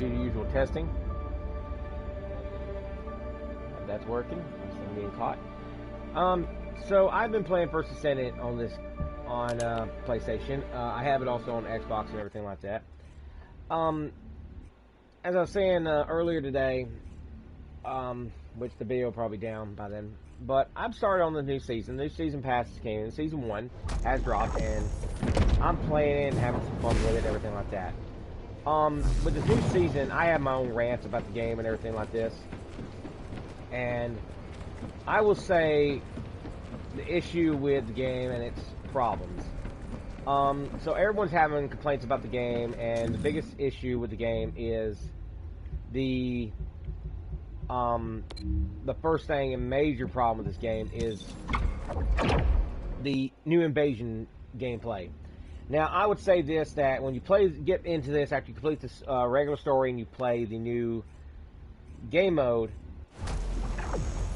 do the usual testing. That's working. I'm being caught. So I've been playing First Descendant on PlayStation. I have it also on Xbox and everything like that. As I was saying earlier today, which the video will probably down by then, but I've started on the new season. The new season pass came in. Season 1 has dropped, and I'm playing it and having some fun with it and everything like that. With the new season, I have my own rants about the game and everything like this. And I will say the issue with the game and its problems. So everyone's having complaints about the game, and the biggest issue with the game is the first thing and major problem with this game is the new invasion gameplay. Now, I would say this, that when you get into this after you complete this regular story and you play the new game mode,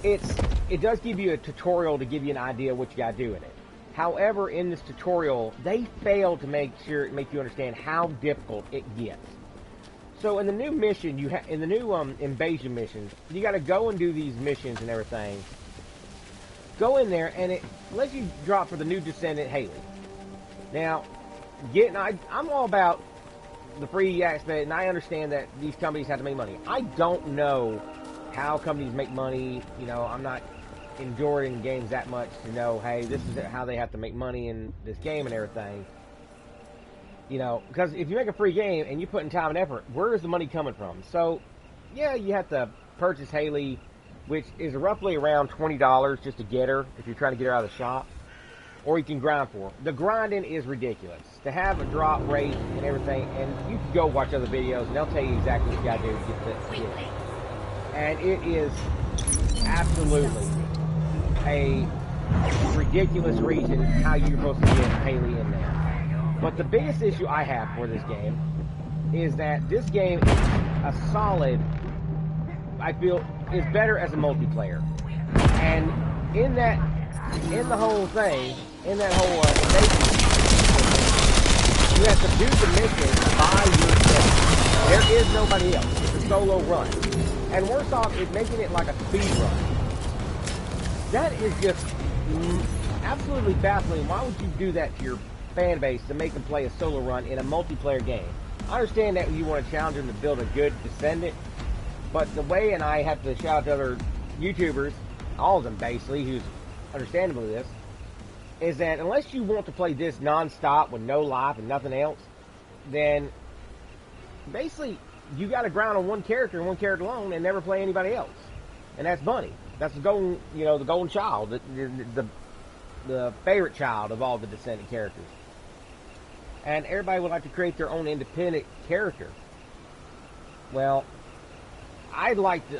it does give you a tutorial to give you an idea of what you got to do in it. However, in this tutorial, they fail to make you understand how difficult it gets. So in the new mission, in the new invasion missions, you got to go and do these missions and everything. Go in there, and it lets you drop for the new Descendant Haley. Now, I'm all about the free aspect, and I understand that these companies have to make money. I don't know how companies make money. You know, I'm not enjoying games that much to know, hey, this is how they have to make money in this game and everything. You know, because if you make a free game and you put in time and effort, where is the money coming from? So, yeah, you have to purchase Haley, which is roughly around $20 just to get her, if you're trying to get her out of the shop. Or you can grind for her. The grinding is ridiculous. To have a drop rate and everything, and you can go watch other videos, and they'll tell you exactly what you got to do to get it. And it is absolutely a ridiculous reason how you're supposed to get Haley in there. But the biggest issue I have for this game is that this game is a solid, I feel, is better as a multiplayer. And in the whole thing, in that whole invasion, you have to do the mission by yourself. There is nobody else. It's a solo run. And worse off is making it like a speed run. That is just absolutely baffling. Why would you do that to your fan base to make them play a solo run in a multiplayer game? I understand that you want to challenge them to build a good Descendant, but the way, and I have to shout out to other YouTubers, all of them basically, who's understandable this, is that unless you want to play this non-stop with no life and nothing else, then basically you got to grind on one character and one character alone and never play anybody else. And that's Bunny. That's the golden, the golden child, the favorite child of all the Descendant characters. And everybody would like to create their own independent character. Well, I liked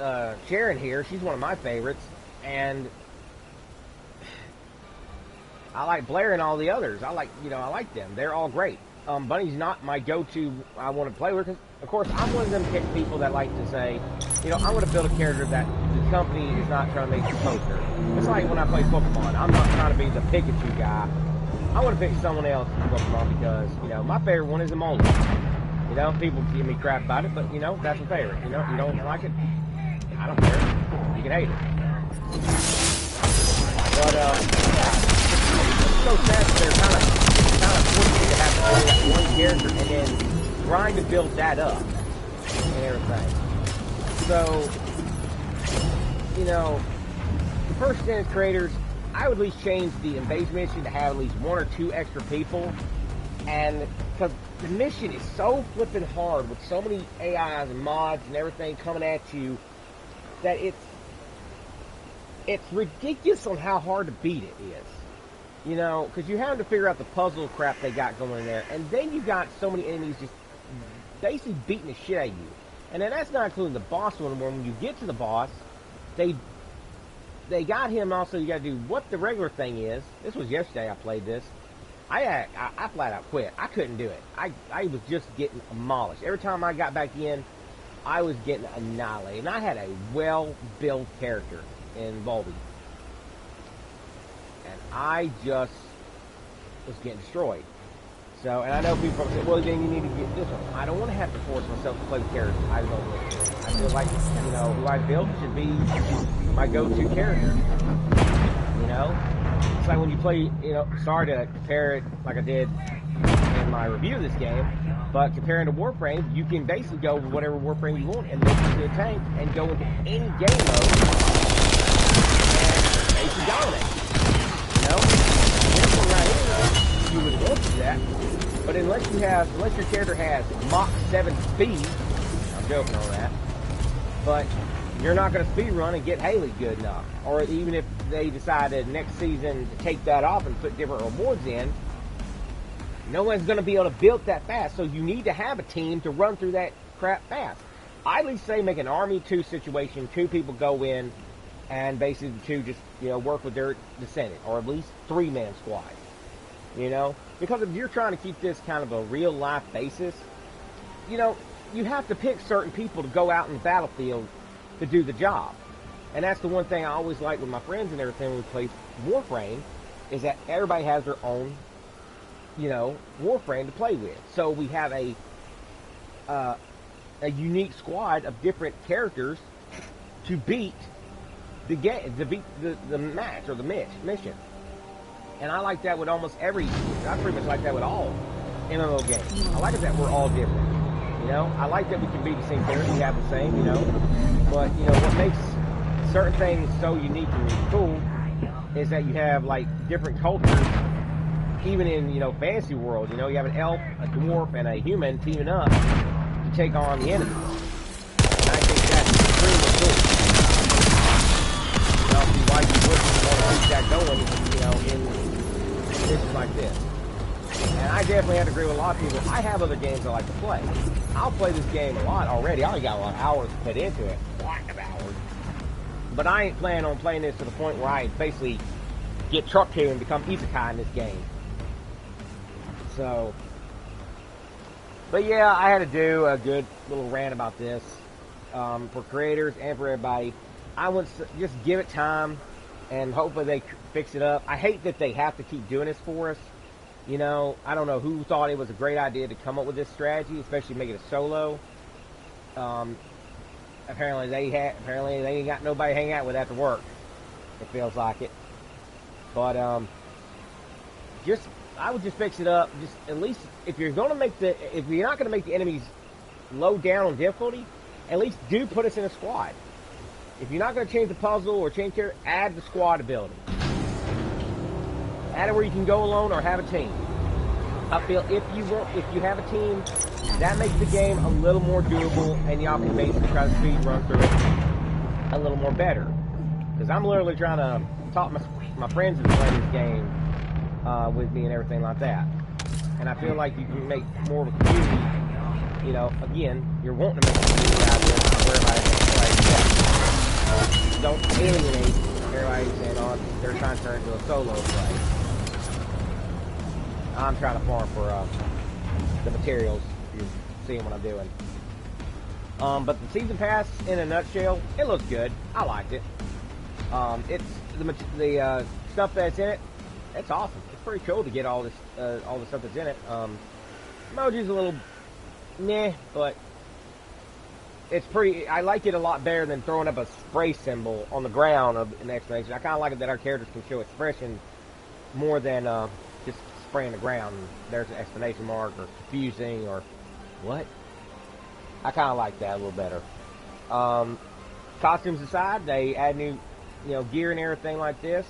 Sharon here. She's one of my favorites. And I like Blair and all the others. I like them. They're all great. Bunny's not my go-to I want to play with, because, of course, I'm one of them people that like to say, I want to build a character that the company is not trying to make a poster. It's like when I play Pokemon. I'm not trying to be the Pikachu guy. I want to pick someone else in Pokemon because, my favorite one is Emolga. People give me crap about it, but, that's my favorite. You don't like it, I don't care. You can hate it. But, it's so sad that they're kind of forcing you to have to play that one character and then trying to build that up and everything. So, the first Descendants creators, I would at least change the invasion mission to have at least one or two extra people, and because the mission is so flipping hard with so many AIs and mods and everything coming at you that it's ridiculous on how hard to beat it is. Because you have to figure out the puzzle crap they got going in there, and then you got so many enemies just basically beating the shit out of you. And then that's not including the boss one, where when you get to the boss, they got him also, you got to do what the regular thing is. This was yesterday I played this. I flat out quit. I couldn't do it. I was just getting demolished. Every time I got back in, I was getting annihilated. And I had a well-built character in Volby. And I just was getting destroyed. So, and I know people say, well, then you need to get this one. I don't want to have to force myself to play the characters I don't want to. I feel like, you know, who I build should be my go-to character. You know? It's like when you play, you know, sorry to compare it like I did in my review of this game, but comparing to Warframe, you can basically go with whatever Warframe you want and make it to a tank and go into any game mode and basically dominate. You know? This one right here, you would want to do that, but unless your character has Mach 7 speed, I'm joking on that, but you're not going to speed run and get Haley good enough. Or even if they decided next season to take that off and put different rewards in, no one's going to be able to build that fast. So you need to have a team to run through that crap fast. I at least say make an Army 2 situation. 2 people go in and basically the 2 just, you know, work with their Descendant. Or at least 3-man squad. You know? Because if you're trying to keep this kind of a real life basis, you know, you have to pick certain people to go out in the battlefield to do the job. And that's the one thing I always like with my friends and everything when we play Warframe, is that everybody has their own, you know, Warframe to play with. So we have a unique squad of different characters to beat the game, to beat the match or the mission. And I like that with almost every, I pretty much like that with all MMO games. I like it that we're all different. You know, I like that we can be the same character, we have the same, you know. But, you know, what makes certain things so unique and cool is that you have, like, different cultures, even in, you know, fantasy world. You know, you have an elf, a dwarf, and a human teaming up to take on the enemy. And I think that's extremely cool. You know, see why you wouldn't want to keep that going, you know, in missions like this. And I definitely have to agree with a lot of people. I have other games I like to play. I'll play this game a lot already. I already got a lot of hours to put into it. A lot of hours. But I ain't planning on playing this to the point where I basically get trucked here and become isekai in this game. So, but yeah, I had to do a good little rant about this. For creators and for everybody. I would just give it time and hopefully they fix it up. I hate that they have to keep doing this for us. You know, I don't know who thought it was a great idea to come up with this strategy, especially make it a solo. Apparently they ain't got nobody to hang out with after work. It feels like it. But I would just fix it up. Just at least if you're not gonna make the enemies low down on difficulty, at least do put us in a squad. If you're not gonna change the puzzle or change character, add the squad ability. Add it where you can go alone or have a team. I feel if you have a team, that makes the game a little more doable, and y'all can basically try to speed run through it a little more better. Because I'm literally trying to talk my friends into playing this game with me and everything like that. And I feel like you can make more of a community. You know, again, you're wanting to make a community out of this where everybody don't alienate everybody saying, oh, they're trying to turn into a solo play. I'm trying to farm for the materials. You're seeing what I'm doing. But the season pass, in a nutshell, it looks good. I liked it. It's the stuff that's in it. It's awesome. It's pretty cool to get all the stuff that's in it. Emoji's a little meh, but it's pretty. I like it a lot better than throwing up a spray symbol on the ground of an explanation. I kind of like it that our characters can show expression more than just spraying the ground. There's an exclamation mark or confusing or what. I kind of like that a little better. Costumes aside, they add new, gear and everything like this.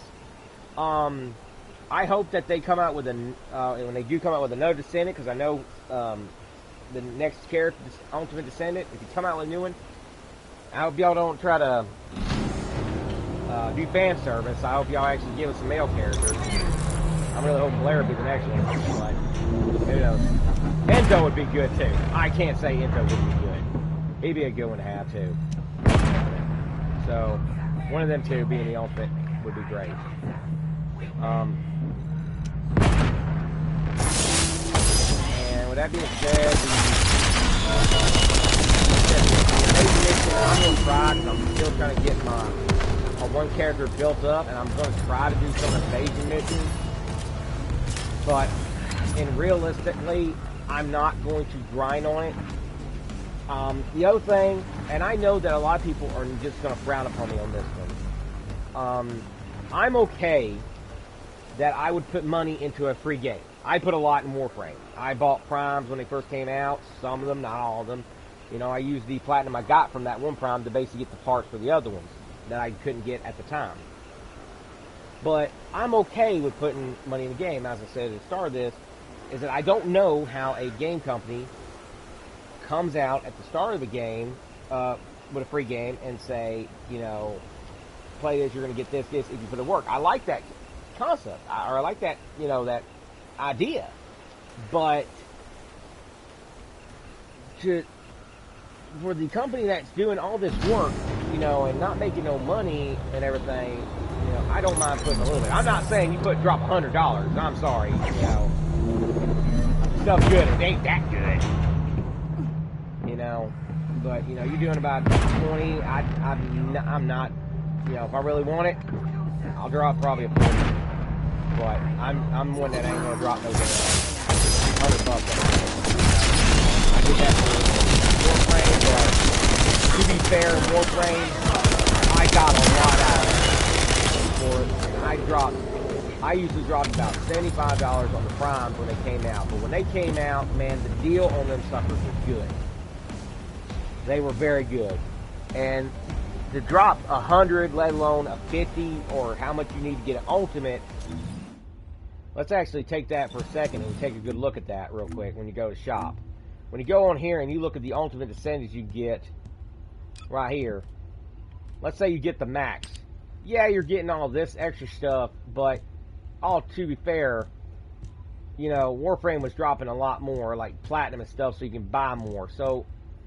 I hope that they come out with when they do come out with another Descendant, because I know the next character, Ultimate Descendant, if you come out with a new one, I hope y'all don't try to do fan service. I hope y'all actually give us some male characters. I'm really hoping Blair would be the next one, but who knows. Endo would be good too. I can't say Endo would be good. He'd be a good one to have too. So, one of them two being the Ultimate would be great. And with that being said, I'm going to try, because I'm still trying to get my one character built up, and I'm going to try to do some invasion missions. But and realistically, I'm not going to grind on it. The other thing, and I know that a lot of people are just going to frown upon me on this one. I'm okay that I would put money into a free game. I put a lot in Warframe. I bought primes when they first came out. Some of them, not all of them. You know, I used the platinum I got from that one prime to basically get the parts for the other ones that I couldn't get at the time. But I'm okay with putting money in the game. As I said at the start of this, is that I don't know how a game company comes out at the start of the game with a free game and say, you know, play this, you're going to get this if you put it work. I like that concept, or I like that, you know, that idea. But for the company that's doing all this work, you know, and not making no money and everything, you know, I don't mind putting a little bit. I'm not saying you drop $100. I'm sorry, you know, stuff's good. It ain't that good, you know. But you know, you're doing about 20. I'm not, you know, if I really want it, I'll drop probably a 40. But I'm one that ain't gonna drop no $100. I did that for Warframe, but to be fair, Warframe, I got a lot out of it. I usually dropped about $75 on the primes when they came out. But when they came out, man, the deal on them suckers was good. They were very good. And to drop 100, let alone a 50, or how much you need to get an ultimate, let's actually take that for a second and take a good look at that real quick when you go to shop. When you go on here and you look at the ultimate Descendants you get right here, let's say you get the max. Yeah, you're getting all this extra stuff, but to be fair, you know, Warframe was dropping a lot more, like platinum and stuff, so you can buy more. So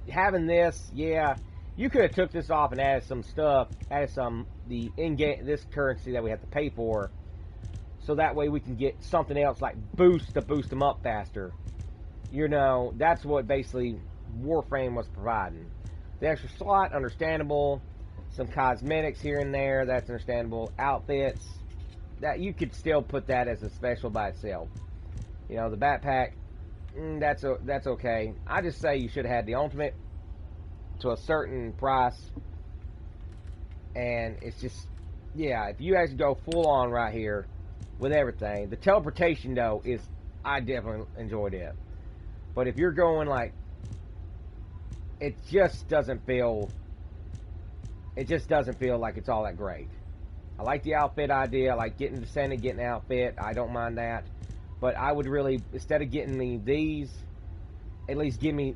having this, yeah, you could have took this off and added some stuff, the in-game, this currency that we have to pay for, so that way we can get something else like boost to boost them up faster. You know, that's what basically Warframe was providing. The extra slot, understandable. Some cosmetics here and there, that's understandable. Outfits, that you could still put that as a special by itself. You know, the backpack, that's okay. I just say you should have had the ultimate to a certain price, and it's just, yeah, if you actually go full on right here with everything. The teleportation though I definitely enjoyed it. But if you're going like, it just doesn't feel like it's all that great. I like the outfit idea. I like getting Descendant, getting an outfit. I don't mind that. But I would really, instead of getting me these, at least give me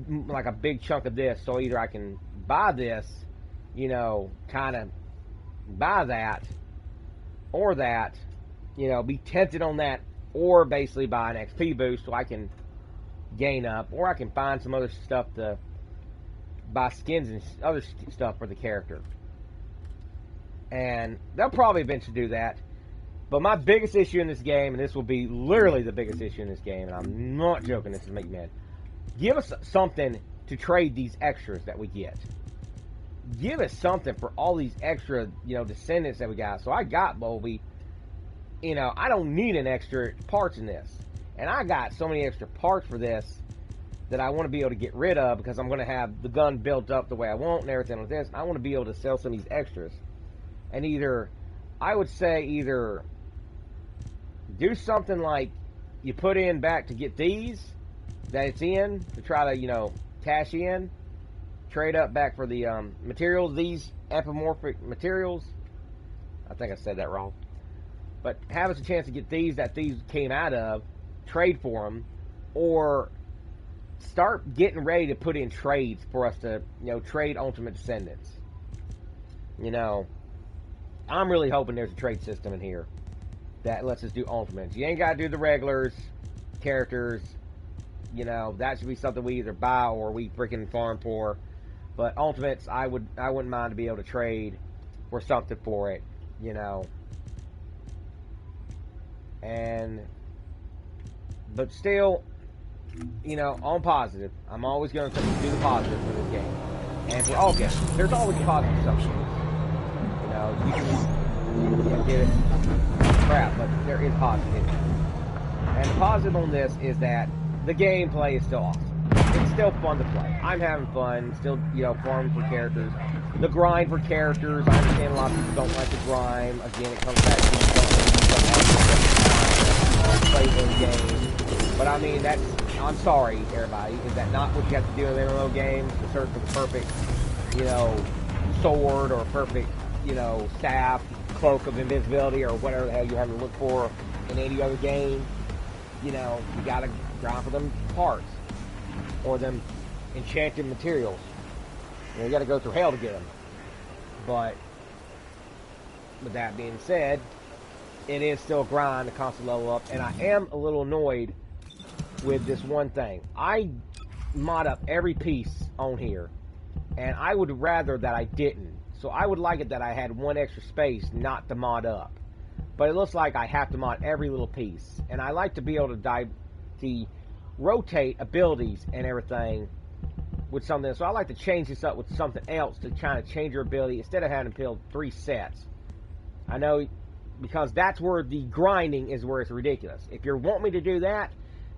like a big chunk of this. So either I can buy this, you know, kind of buy that, or that, you know, be tempted on that, or basically buy an XP boost so I can gain up, or I can find some other stuff to buy skins and other stuff for the character. And they'll probably eventually do that. But my biggest issue in this game, and this will be literally the biggest issue in this game, and I'm not joking, this is making me mad. Give us something to trade these extras that we get. Give us something for all these extra, you know, Descendants that we got. So I got Bobby. You know, I don't need an extra parts in this. And I got so many extra parts for this that I want to be able to get rid of, because I'm going to have the gun built up the way I want and everything like this. I want to be able to sell some of these extras. And I would say either do something like you put in back to get these, that it's in, to try to, you know, cash in, trade up back for the materials, these anthropomorphic materials. I think I said that wrong. But have us a chance to get these that these came out of, trade for them, or start getting ready to put in trades for us to, you know, trade Ultimate Descendants. You know, I'm really hoping there's a trade system in here that lets us do Ultimates. You ain't got to do the regulars, characters. You know, that should be something we either buy or we freaking farm for. But Ultimates, I wouldn't mind to be able to trade for something for it, you know. But still, you know, on positive, I'm always going to do the positive for this game. And for all games, there's always positive stuff. You know, you can get it crap, but there is positivity. And the positive on this is that the gameplay is still awesome. It's still fun to play. I'm having fun, still, you know, farming for characters. The grind for characters, I understand a lot of people don't like the grind. Again, it comes back to you don't play the game. But I mean, that's, I'm sorry, everybody, is that not what you have to do in MMO games to search for the perfect, you know, sword or perfect, you know, staff, cloak of invisibility, or whatever the hell you have to look for in any other game? You know, you gotta grind for them parts or them enchanted materials. You know, you gotta go through hell to get them. But with that being said, it is still a grind to constantly level up, and I am a little annoyed with this one thing. I mod up every piece on here, and I would rather that I didn't. So I would like it that I had one extra space not to mod up. But it looks like I have to mod every little piece. And I like to be able to rotate abilities and everything with something. So I like to change this up with something else to kind of change your ability instead of having to build 3 sets. I know, because that's where the grinding is where it's ridiculous. If you want me to do that,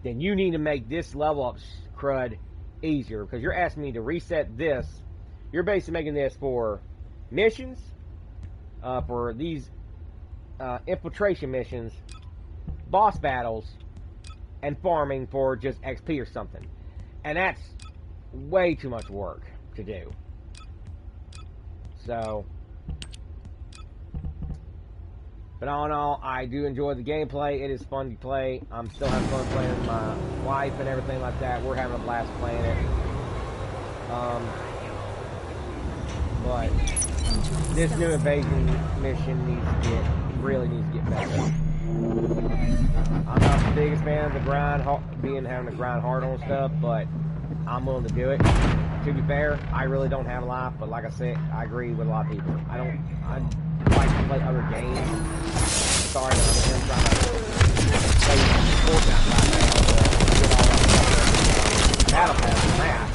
then you need to make this level up crud easier. Because you're asking me to reset this. You're basically making this for missions, for these infiltration missions, boss battles, and farming for just XP or something. And that's way too much work to do. So, but all in all, I do enjoy the gameplay. It is fun to play. I'm still having fun playing with my wife and everything like that. We're having a blast playing it. But this new invasion mission really needs to get better. I'm not the biggest fan of the grind, having to grind hard on stuff, but I'm willing to do it. To be fair, I really don't have a life, but like I said, I agree with a lot of people. I like to play other games. Sorry that I'm trying to play Fortnite right now to get all that stuff. Battle Pass and that.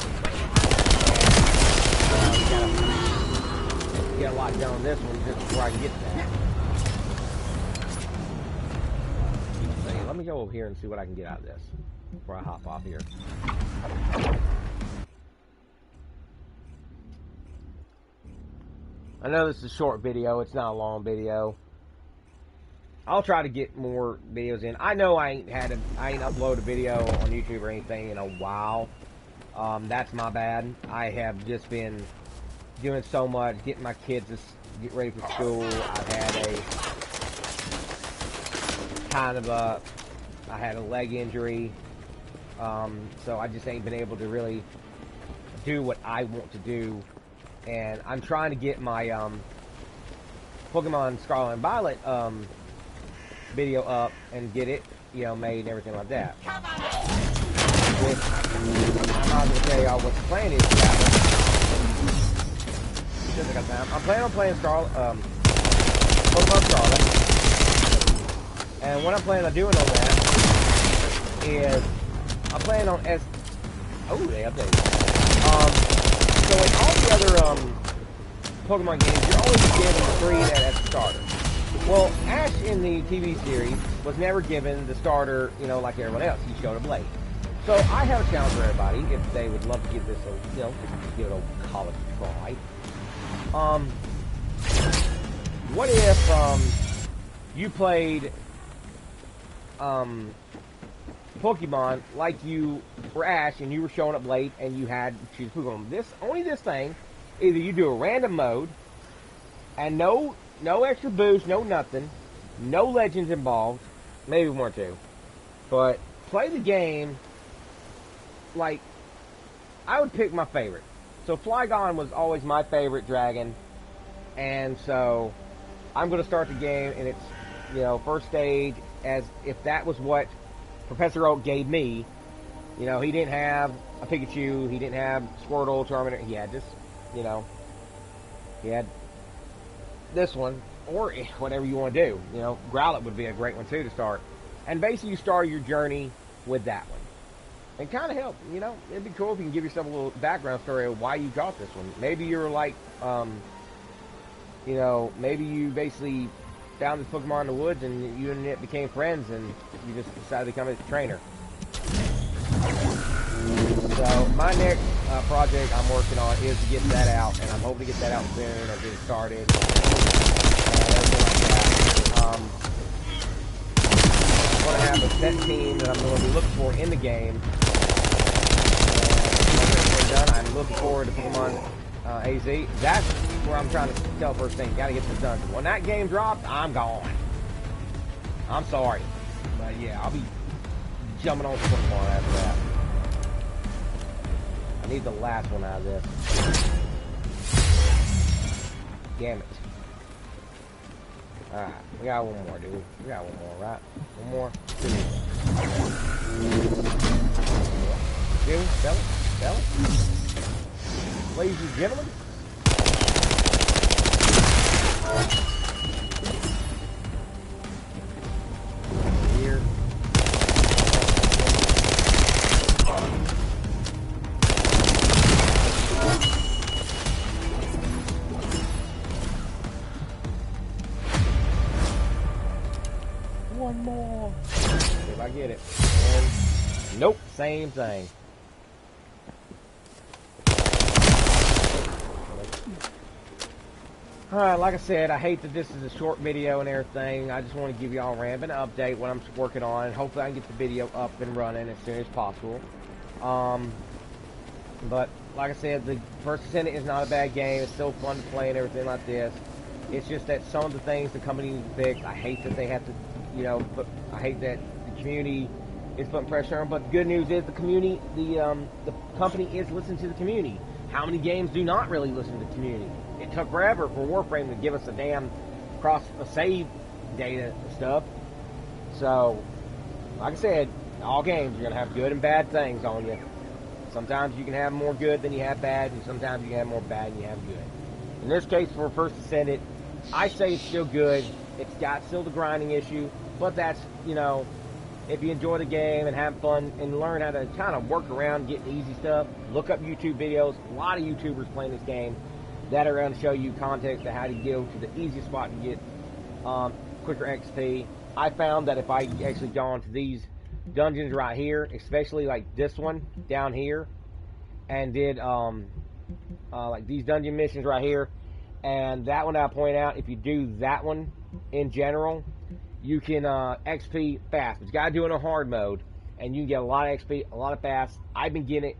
Get a lot done on this one just before I can get to that. So, let me go over here and see what I can get out of this before I hop off here. I know this is a short video, it's not a long video. I'll try to get more videos in. I know I ain't uploaded a video on YouTube or anything in a while. That's my bad. I have just been doing so much, getting my kids to get ready for school. I've had I had a leg injury, so I just ain't been able to really do what I want to do. And I'm trying to get my Pokemon Scarlet and Violet video up and get it, you know, made and everything like that. I'm not going to tell y'all what the plan is for that one. Just I got time. I'm planning on playing Pokemon Scarlet. And what I'm planning on doing on that is I'm planning on they updated. So in all the other Pokemon games, you're always given 3 as a starter. Well, Ash in the TV series was never given the starter, you know, like everyone else. He showed up late. So I have a challenge for everybody if they would love to give this a, you know, give it a college try. What if you played Pokemon like you were Ash and you were showing up late and you had to choose Pokemon? Only this thing, either you do a random mode and no extra boost, no nothing, no legends involved, maybe 1 or 2, but play the game like I would pick my favorite. So Flygon was always my favorite dragon, and so I'm going to start the game in its, you know, first stage as if that was what Professor Oak gave me. You know, he didn't have a Pikachu, he didn't have Squirtle, Charmander, he had this, you know, he had this one, or whatever you want to do. You know, Growlithe would be a great one too to start. And basically you start your journey with that one. And kind of help, you know, it'd be cool if you can give yourself a little background story of why you got this one. Maybe you're like, you know, maybe you basically found this Pokemon in the woods, and you and it became friends, and you just decided to become its trainer. So my next project I'm working on is to get that out, and I'm hoping to get that out soon or get it started. Everything like that. I want to have a set team that I'm going to be looking for in the game. And done, I'm looking forward to Pokemon AZ. That's where I'm trying to tell first thing. Got to get this done. When that game drops, I'm gone. I'm sorry, but yeah, I'll be jumping on Pokemon after that. I need the last one out of this. Damn it. Alright, we got one more, dude. We got one more, right? One more. Two. Sell it. Ladies and gentlemen. Here. One more. If I get it. And nope, same thing. Alright, like I said, I hate that this is a short video and everything. I just want to give y'all a random update what I'm working on, and hopefully I can get the video up and running as soon as possible. But like I said, the first Descendant is not a bad game. It's still fun to play and everything like this. It's just that some of the things the company needs to fix, I hate that they have to, you know, but I hate that the community is putting pressure on. But the good news is the community, the company is listening to the community. How many games do not really listen to the community? It took forever for Warframe to give us a damn save data and stuff. So, like I said, all games are going to have good and bad things on you. Sometimes you can have more good than you have bad, and sometimes you can have more bad than you have good. In this case, for First Descendant, I say it's still good. It's got still the grinding issue, but that's, you know, if you enjoy the game and have fun and learn how to kind of work around getting easy stuff, look up YouTube videos. A lot of YouTubers playing this game that are going to show you context to how to go to the easiest spot to get quicker XP. I found that if I actually go into these dungeons right here, especially like this one down here, and did like these dungeon missions right here, and that one I point out, if you do that one in general, you can XP fast. But you got to do it in a hard mode, and you can get a lot of XP, a lot of fast. I've been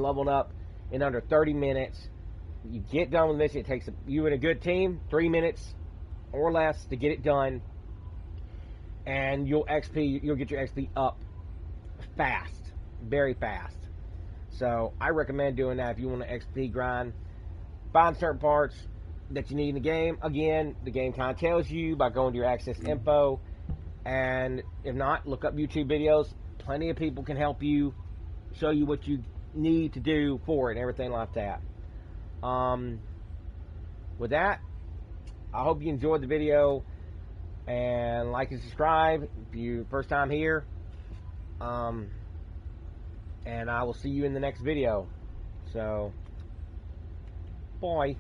leveling up in under 30 minutes. You get done with the mission. It takes you and a good team 3 minutes or less to get it done, and you'll get your XP up fast, very fast. So I recommend doing that if you want to XP grind. Find certain parts that you need in the game. Again, the game kind of tells you by going to your access info, and if not, look up YouTube videos. Plenty of people can help you, show you what you need to do for it and everything like that. With that, I hope you enjoyed the video, and like and subscribe if you're first time here. And I will see you in the next video. So, bye.